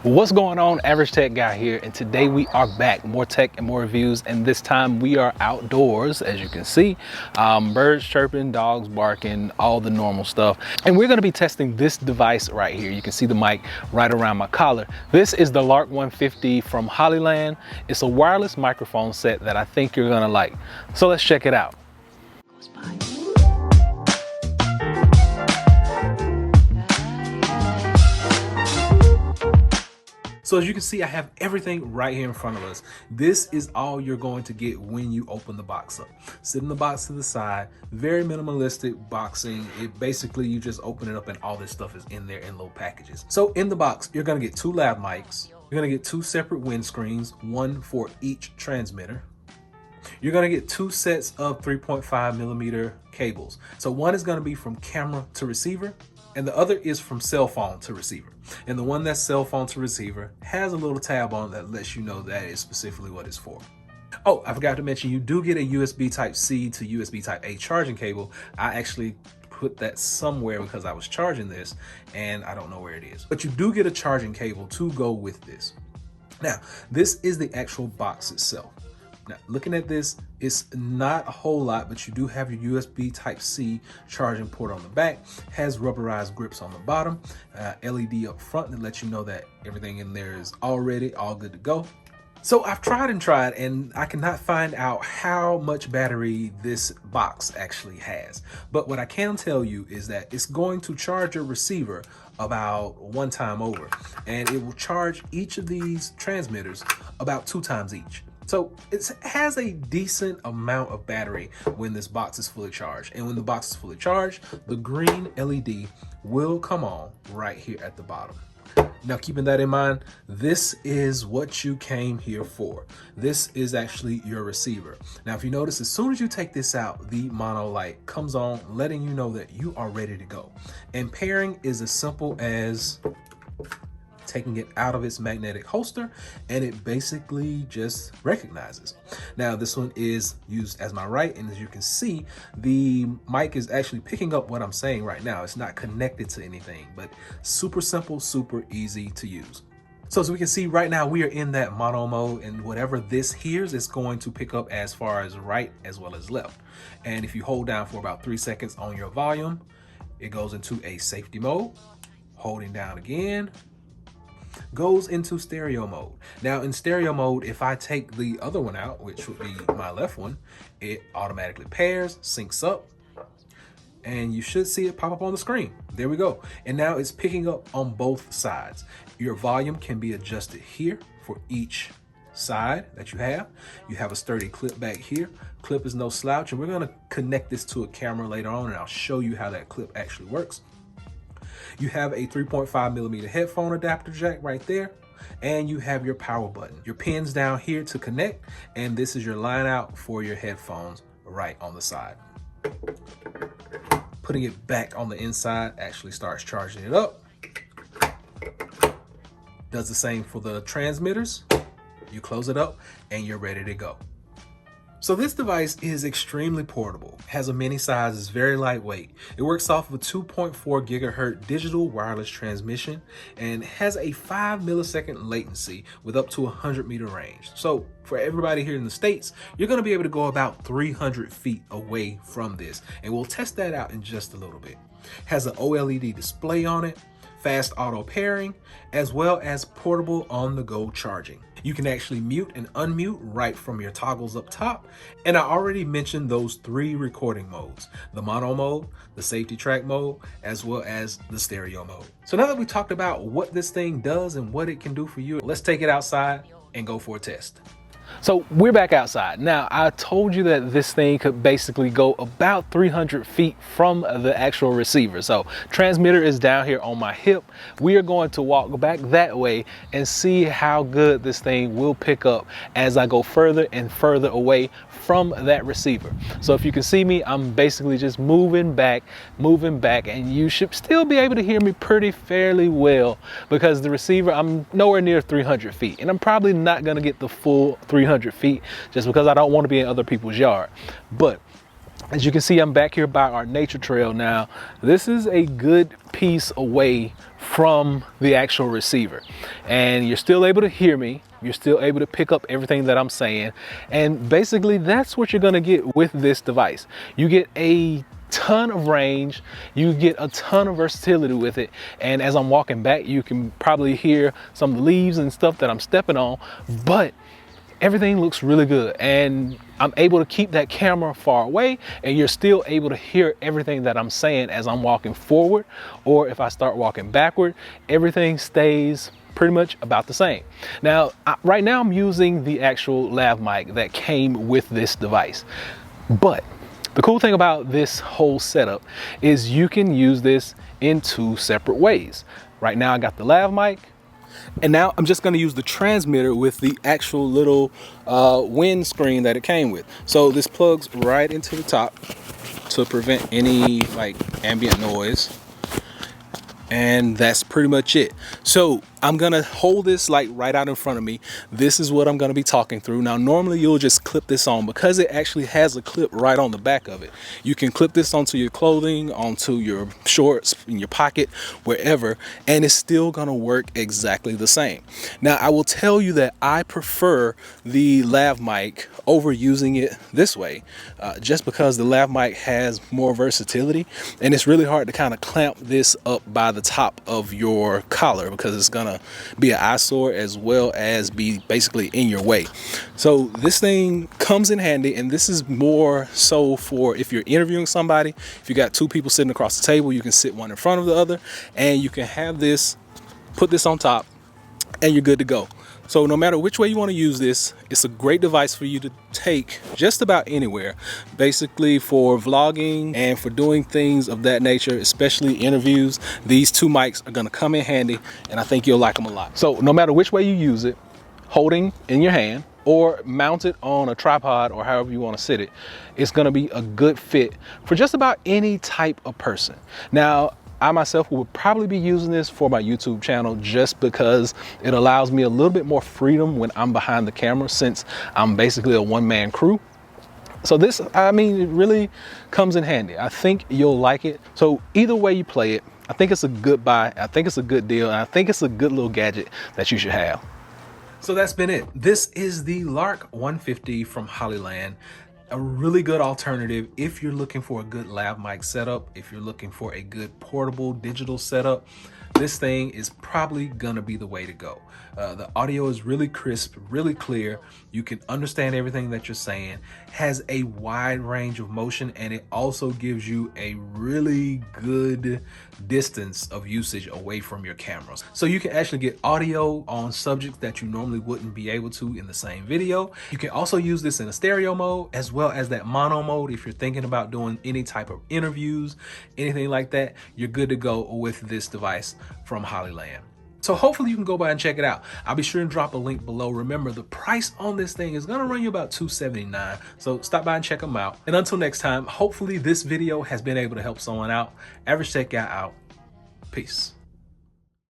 What's going on? Average Tech Guy here, and today we are back. More tech and more reviews, and this time we are outdoors, as you can see. Birds chirping, dogs barking, all the normal stuff. And we're going to be testing this device right here. You can see the mic right around my collar. This is the Lark 150 from Hollyland. It's a wireless microphone set that I think you're going to like. So let's check it out. So as you can see, I have everything right here in front of us. This is all you're going to get when you open the box up. Setting the box to the side, very minimalistic boxing. It basically, you just open it up and all this stuff is in there in little packages. So in the box, you're gonna get two lav mics. You're gonna get two separate windscreens, one for each transmitter. You're gonna get two sets of 3.5 millimeter cables. So one is gonna be from camera to receiver, and the other is from cell phone to receiver. And the one that's cell phone to receiver has a little tab on that lets you know that is specifically what it's for. Oh, I forgot to mention, you do get a USB Type-C to USB Type-A charging cable. I actually put that somewhere because I was charging this and I don't know where it is. But you do get a charging cable to go with this. Now, this is the actual box itself. Now, looking at this, it's not a whole lot, but you do have your USB Type-C charging port on the back, has rubberized grips on the bottom, LED up front that lets you know that everything in there is already all good to go. So I've tried and I cannot find out how much battery this box actually has. But what I can tell you is that it's going to charge your receiver about one time over, and it will charge each of these transmitters about 2 times each. So it has a decent amount of battery when this box is fully charged. And when the box is fully charged, the green LED will come on right here at the bottom. Now, keeping that in mind, this is what you came here for. This is actually your receiver. Now, if you notice, as soon as you take this out, the mono light comes on, letting you know that you are ready to go. And pairing is as simple as taking it out of its magnetic holster, and it basically just recognizes. Now, this one is used as my right, and as you can see, the mic is actually picking up what I'm saying right now. It's not connected to anything, but super simple, super easy to use. So as we can see right now, we are in that mono mode, and whatever this hears is going to pick up as far as right as well as left. And if you hold down for about 3 seconds on your volume, it goes into a safety mode. Holding down again, goes into stereo mode. Now in stereo mode, if I take the other one out, which would be my left one, it automatically pairs, syncs up, and you should see it pop up on the screen. There we go. And now it's picking up on both sides. Your volume can be adjusted here for each side that you have. You have a sturdy clip back here. Clip is no slouch, and we're gonna connect this to a camera later on, and I'll show you how that clip actually works. You have a 3.5 millimeter headphone adapter jack right there, and you have your power button. Your pin's down here to connect, and this is your line out for your headphones right on the side. Putting it back on the inside actually starts charging it up. Does the same for the transmitters. You close it up and you're ready to go. So this device is extremely portable, has a mini size, is very lightweight. It works off of a 2.4 gigahertz digital wireless transmission and has a 5 millisecond latency with up to 100 meter range. So for everybody here in the States, you're gonna be able to go about 300 feet away from this, and we'll test that out in just a little bit. Has an OLED display on it, fast auto pairing, as well as portable on-the-go charging. You can actually mute and unmute right from your toggles up top. And I already mentioned those 3 recording modes, the mono mode, the safety track mode, as well as the stereo mode. So now that we talked about what this thing does and what it can do for you, let's take it outside and go for a test. So we're back outside. Now, I told you that this thing could basically go about 300 feet from the actual receiver. So transmitter is down here on my hip. We are going to walk back that way and see how good this thing will pick up as I go further and further away from that receiver. So if you can see me, I'm basically just moving back, and you should still be able to hear me pretty fairly well because the receiver, I'm nowhere near 300 feet, and I'm probably not gonna get the full 300 feet just because I don't want to be in other people's yard. But As you can see, I'm back here by our nature trail now. This is a good piece away from the actual receiver, and you're still able to hear me. You're still able to pick up everything that I'm saying. And basically that's what you're gonna get with this device. You get a ton of range, you get a ton of versatility with it. And as I'm walking back, you can probably hear some of the leaves and stuff that I'm stepping on, but everything looks really good, and I'm able to keep that camera far away, and you're still able to hear everything that I'm saying as I'm walking forward, or if I start walking backward, everything stays pretty much about the same. Now, right now I'm using the actual lav mic that came with this device, but the cool thing about this whole setup is you can use this in two separate ways. Right now I got the lav mic, and now I'm just gonna use the transmitter with the actual little wind screen that it came with. So this plugs right into the top to prevent any like ambient noise. And that's pretty much it. So I'm gonna hold this like right out in front of me. This is what I'm gonna be talking through. Now, normally you'll just clip this on, because it actually has a clip right on the back of it. You can clip this onto your clothing, onto your shorts, in your pocket, wherever, and it's still gonna work exactly the same. Now, I will tell you that I prefer the lav mic over using it this way, just because the lav mic has more versatility, and it's really hard to kind of clamp this up by the top of your collar, because it's gonna be an eyesore as well as be basically in your way. So this thing comes in handy, and this is more so for if you're interviewing somebody. If you got two people sitting across the table, you can sit one in front of the other, and you can have this, put this on top, and you're good to go. So no matter which way you want to use this, it's a great device for you to take just about anywhere, basically for vlogging and for doing things of that nature, especially interviews. These two mics are going to come in handy, and I think you'll like them a lot. So no matter which way you use it, holding in your hand or mount it on a tripod or however you want to sit it, it's going to be a good fit for just about any type of person. Now, I myself will probably be using this for my YouTube channel, just because it allows me a little bit more freedom when I'm behind the camera, since I'm basically a one-man crew. So this, I mean, it really comes in handy. I think you'll like it. So either way you play it, I think it's a good buy. I think it's a good deal. And I think it's a good little gadget that you should have. So that's been it. This is the Lark 150 from Hollyland. A really good alternative if you're looking for a good lav mic setup, if you're looking for a good portable digital setup. This thing is probably gonna be the way to go. The audio is really crisp, really clear. You can understand everything that you're saying, has a wide range of motion, and it also gives you a really good distance of usage away from your cameras. So you can actually get audio on subjects that you normally wouldn't be able to in the same video. You can also use this in a stereo mode as well as that mono mode. If you're thinking about doing any type of interviews, anything like that, you're good to go with this device from Hollyland. So hopefully you can go by and check it out. I'll be sure and drop a link below. Remember, the price on this thing is gonna run you about $279. So stop by and check them out. And until next time, hopefully this video has been able to help someone out. Average Tech Guy out. Peace.